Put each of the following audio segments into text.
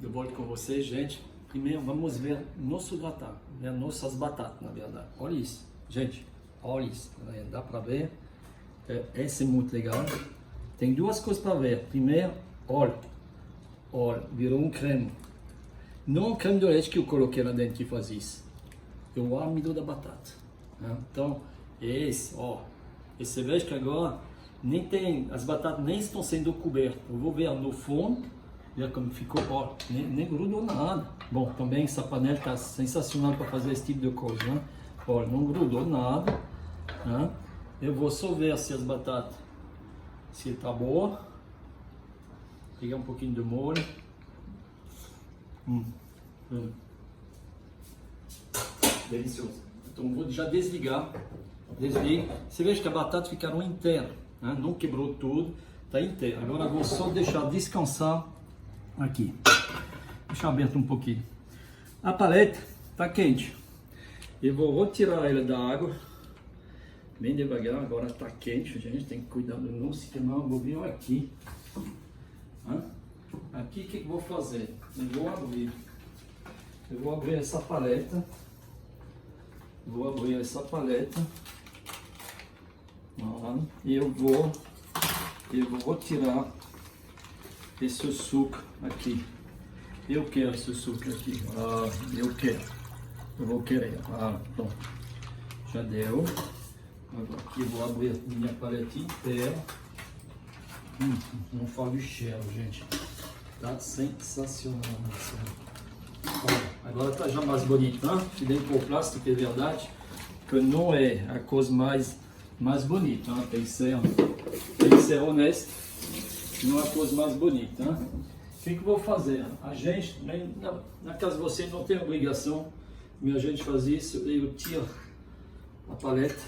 de volta com vocês, gente. Primeiro vamos ver nosso gratin, ver nossas batatas, na verdade. Olha isso, gente, olha isso, dá para ver. Esse é muito legal. Tem duas coisas para ver. Primeiro, olha, virou um creme. Não o creme de leite que eu coloquei lá dentro que faz isso. É o amido da batata. Né? Então, esse, ó, e você veja que agora nem tem, as batatas nem estão sendo cobertas. Eu vou ver no fundo, ver como ficou, ó, nem grudou nada. Bom, também essa panela está sensacional para fazer esse tipo de coisa, né? Olha, não grudou nada, né? Eu vou só ver se as batatas, se tá boa. Pegar um pouquinho de molho. Delicioso. Então vou já desligar. Desligue. Você veja que as batatas ficaram inteiras, né? Não quebrou tudo, tá inteiro. Agora vou só deixar descansar aqui. Deixa aberto um pouquinho. A paleta tá quente. Eu vou retirar ela da água, bem devagar. Agora tá quente, gente. Tem que cuidar de não se queimar. Eu vou vir aqui. Aqui o que eu vou fazer? Eu vou abrir essa paleta. E eu vou retirar esse suco aqui. Eu quero esse suco aqui. Eu vou querer. Pronto. Já deu. Agora aqui eu vou abrir minha paleta inteira. Não falo de cheiro, gente. Tá sensacional. Agora tá já mais bonito, né? Dentro do plástico, é verdade que não é a coisa mais bonita, né? Tem que ser honesto, não é a coisa mais bonita, né? O que eu vou fazer? A gente, na casa de vocês, não tem obrigação, mas a gente faz isso. Eu tiro a paleta,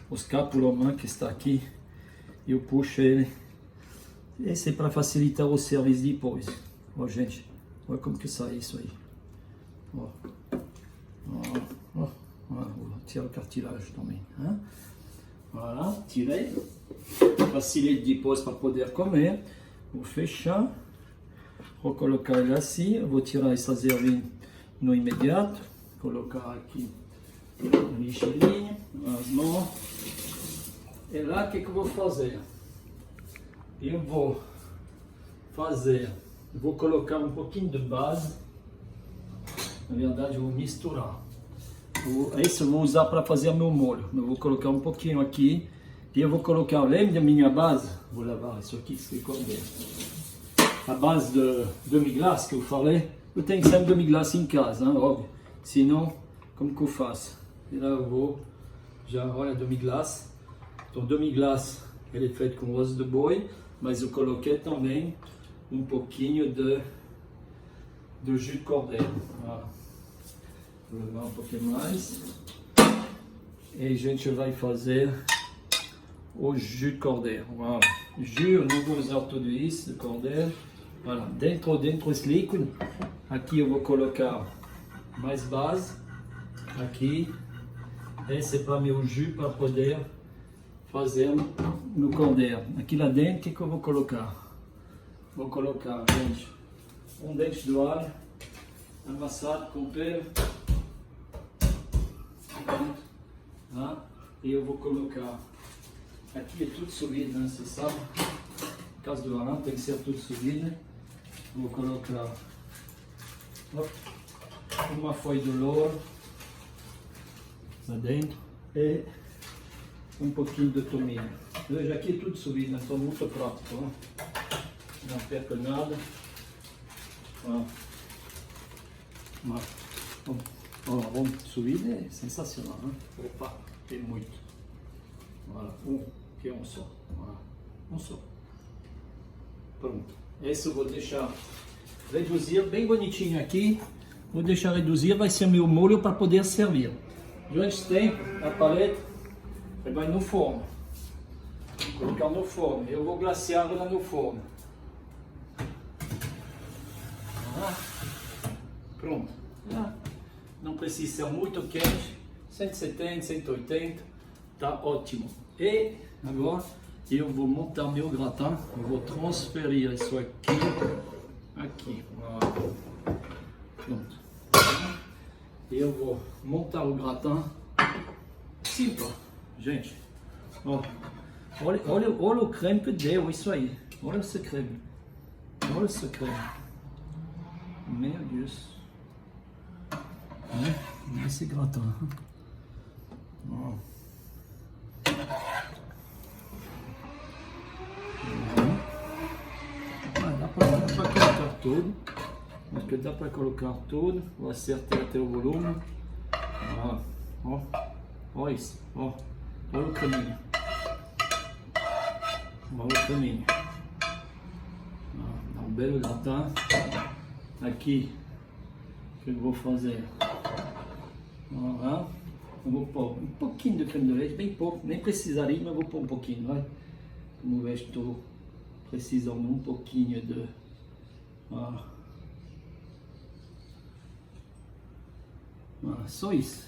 os capulomãs que está aqui, eu puxo ele. Esse é para facilitar o serviço depois. Ó, gente, olha como que sai isso aí. Vou tirar o cartilagem também. Né? Voilà, tirei. Facilite depois para poder comer. Vou fechar. Vou colocar ele assim. Eu vou tirar essas ervinhas no imediato. Colocar aqui a mexerinha, as mãos. E lá o que eu vou fazer? Eu vou colocar um pouquinho de base. Na verdade eu vou misturar. Esse eu vou usar para fazer meu molho. Eu vou colocar um pouquinho aqui. E eu vou colocar, além da minha base, vou lavar isso aqui, que ficou bem. A base de demi-glace que eu falei, eu tenho sempre demi-glace em casa, hein, óbvio. Senão, como que eu faço? E lá eu vou, já olha a demi-glace. Então demi-glace, ele é feito com osso de boi, mas eu coloquei também um pouquinho de jus de cordeiro. Vou levar um pouquinho mais. E a gente vai fazer o jus de cordeiro. Voilà. Jus, eu não vou usar tudo isso de cordeiro. Voilà. Dentro desse líquido, aqui eu vou colocar mais base. Aqui. Esse é para meu jus, para poder fazer no cordeiro. Aqui lá dentro, o que eu vou colocar? Vou colocar, gente, um dente de alho amassado com pera. E eu vou colocar, aqui é tudo subido, né? Você sabe, no caso do alho tem que ser tudo subido. Vou colocar uma folha de louro lá dentro e um pouquinho de tomilho. Veja, aqui é tudo subido, né? Estou muito prático, né? Não perco nada. Vamos subir, é sensacional, né? Opa, tem muito. Voilà. Que é um só. Voilà. Um só. Pronto. Esse eu vou deixar reduzir bem bonitinho aqui. Vou deixar reduzir, vai ser meu molho para poder servir. Durante esse tempo, a paleta vai no forno. Vou colocar no forno. Eu vou glaciar ela no forno. Pronto. Não precisa ser muito quente. 170, 180. Tá ótimo. E agora eu vou montar meu gratin. Eu vou transferir isso aqui aqui. Ó. Pronto. Eu vou montar o gratin. Simples, gente. Ó. Olha o creme que deu, isso aí. Olha esse creme. Olha esse creme. Meu Deus. Olha esse gratin. Ó. Dá para colocar tudo. Acho que dá para colocar tudo. Vou acertar até o volume. Ó. Olha isso. Ó. Olha o caminho. Olha o caminho. Dá um belo gratin. Aqui. O que eu vou fazer? Eu vou pôr um pouquinho de creme de leite, bem pouco, nem precisaria, mas vou pôr um pouquinho, vai. Como vejo, estou precisando um pouquinho de... só isso.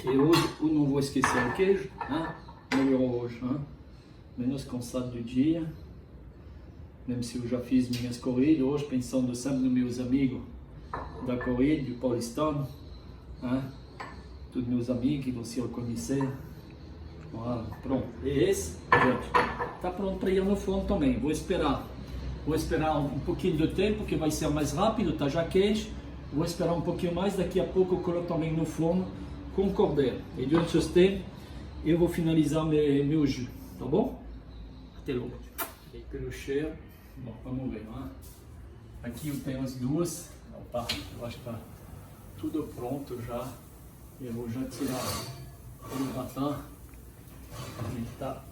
E hoje eu não vou esquecer o queijo, melhor hoje, menos cansado do dia. Mesmo se eu já fiz minhas corridas, hoje pensando sempre nos meus amigos da corrida, do paulistano. Todos meus amigos que você vai conhecer. Pronto. E esse, gente, tá pronto para ir no forno também. Vou esperar um pouquinho de tempo, que vai ser mais rápido, tá já quente. Vou esperar um pouquinho mais, daqui a pouco eu coloco também no forno com cordeiro. E durante esse tempo eu vou finalizar meu jus, tá bom? Até logo. E pelo cheiro, bom, vamos ver, Aqui eu tenho as duas. Opa, eu acho que tá tudo pronto já. Eu vou já tirar o gratin. Ele está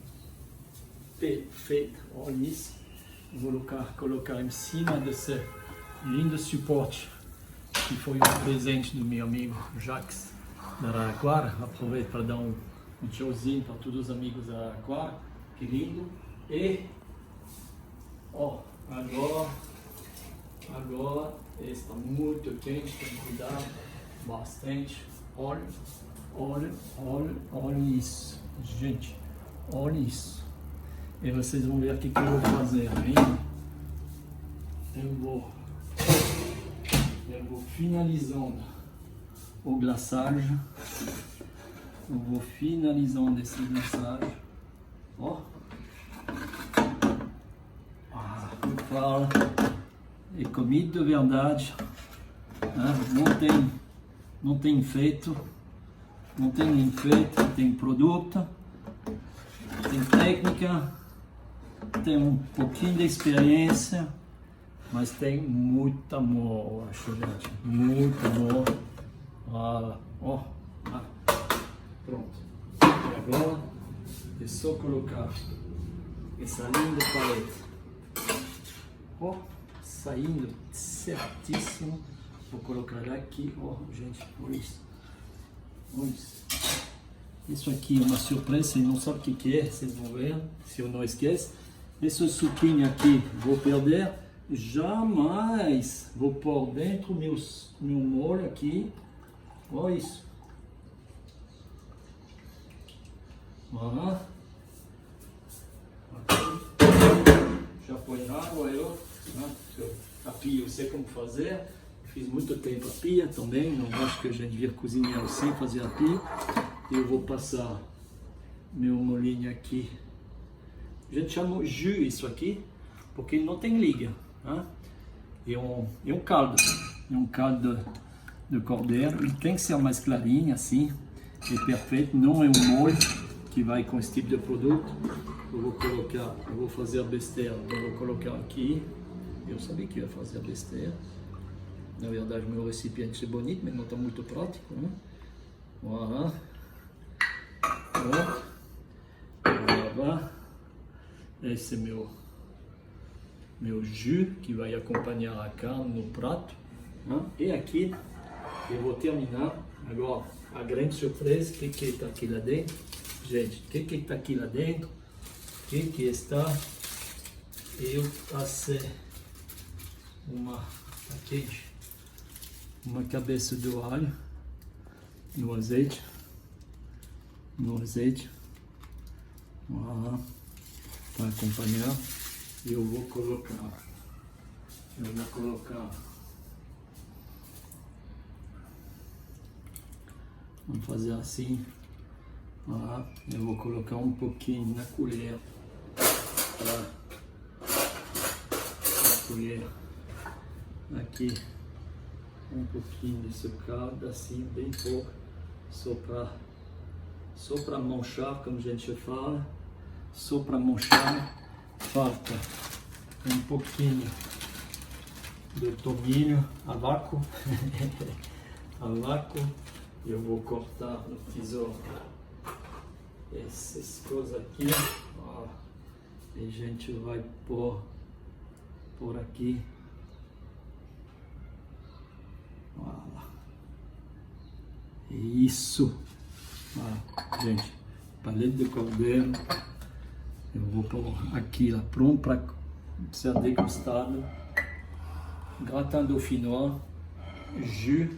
perfeito. Olha isso. Vou colocar em cima desse lindo suporte que foi um presente do meu amigo Jacques da Araraquara. Aproveito para dar um showzinho para todos os amigos da Araraquara. Que lindo. E agora está muito quente, tem que cuidar bastante. Olha isso, gente, olha isso. E vocês vão ver o que eu vou fazer, hein? Eu vou finalizando o glaçage. Eu vou finalizando esse glaçage. Eu falo, é comida de verdade, não tem enfeite, tem produto, tem técnica, tem um pouquinho de experiência, mas tem muito amor, acho, gente, muito amor. Pronto. E agora é só colocar essa linda paleta. Saindo certíssimo. Vou colocar aqui, gente, olha isso. Isso aqui é uma surpresa, vocês não sabem o que é, vocês vão ver, se eu não esqueço. Esse suquinho aqui, vou perder, jamais vou pôr dentro meu molho aqui. Olha isso. Já põe água, a pia eu sei como fazer. Fiz muito tempo a pia também, não acho que a gente devia cozinhar sem fazer a pia. Eu vou passar meu molinho aqui. A gente chama jus isso aqui, porque não tem liga. É um caldo de cordeiro. Ele tem que ser mais clarinho assim, é perfeito. Não é um molho que vai com esse tipo de produto. Eu vou fazer a besteira. Eu vou colocar aqui. Eu sabia que ia fazer a besteira. Na verdade, meu recipiente é bonito, mas não está muito prático, né? Voilà. Esse é meu jus que vai acompanhar a carne no prato. E aqui eu vou terminar. Agora, a grande surpresa, o que está aqui lá dentro? Gente, o que está aqui lá dentro? O que está? Eu passei uma cabeça de alho no azeite, voilà, para acompanhar. Eu vou colocar Eu vou colocar. Vamos fazer assim. Ó, eu vou colocar um pouquinho na colher. A colher. Aqui. Um pouquinho desse caldo, assim, bem pouco. Só para manchar, como a gente fala. Só para manchar. Falta um pouquinho de tomilho a vácuo. A vácuo. Eu vou cortar no tesouro essas coisas aqui, ó, e a gente vai pôr por aqui. Olha. Isso. Gente, paleta de cordeiro. Eu vou pôr aqui, ó, pronto para ser degustado. Gratin dauphinois, jus,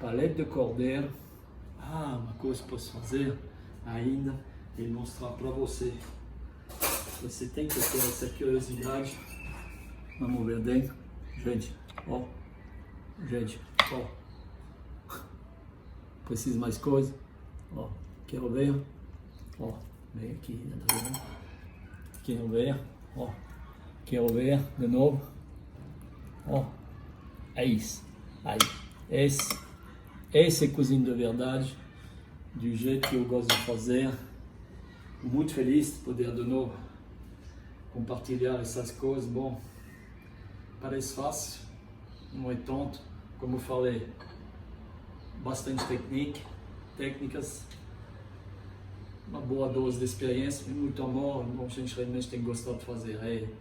paleta de cordeiro. Uma coisa que posso fazer ainda e mostrar para você. Você tem que ter essa curiosidade. Vamos ver dentro. Gente, ó. Gente, ó. Preciso mais coisa. Ó, quero ver. Ó, vem aqui, tá vendo? Quero ver. Ó, quero ver de novo. Ó, é isso. Aí, esse é cozinha de verdade, do jeito que eu gosto de fazer. Muito feliz de poder de novo compartilhar essas coisas. Bom, parece fácil, não é tonto, como eu falei, bastante técnicas, uma boa dose de experiência e muito amor. Bom, a gente realmente tem gostado de fazer.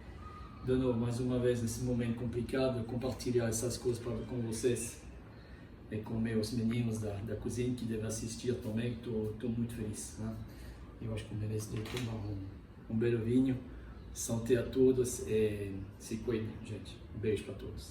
De novo, mais uma vez, nesse momento complicado, compartilhar essas coisas com vocês. E com meus meninos da cozinha que devem assistir também, estou muito feliz. Né? Eu acho que merece de tomar um belo vinho. Santé a todos e se cuidem, gente. Um beijo para todos.